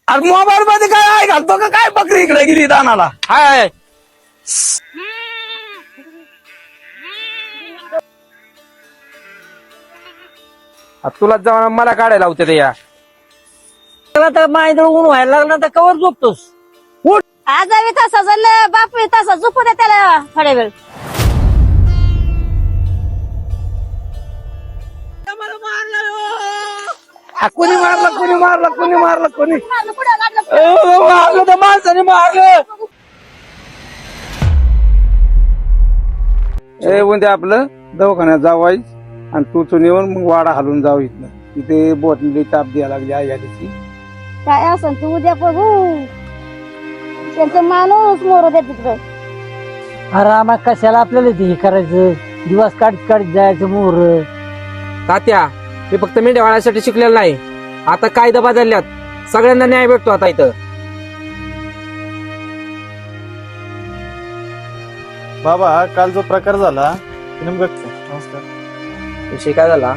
अरे मोबाईल मध्ये काय आहे घालतो का काय बकरी इकडे गेली दानाला हाय तुला जाऊन मला काढायला होते ते या तर माहिती ऊन व्हायला लागलं तर कवर झोपतोस. आज तसा झालं बाप तसा झोपू दे त्याला थोड्या वेळ. कोणी मारलं कोणी मारलं कोणी मारलं कोणी मारलं तर माणसाने मारलं. ए उद्या आपलं दवाखान्यात जाऊ आई आणि तू येऊन मग वाडा हालून जाऊ इथनं. तिथे बोटली ताप द्यायला लागली आई आलीची. काय असं तू उद्या बघू त्यांचं माणूस मोरू दे तिकडं. अरे आम्हा कशाला आपल्याला हे करायचं दिवस काढत काढत जायचं मोर. तात्या मी फक्त मेंढ्या वाळायसाठी शिकलेलं नाही, आता कायदा बदलल्यात, सगळ्यांना न्याय भेटतो आता इथं. बाबा काल जो प्रकार झाला नेमका नमस्कार विषय काय झाला,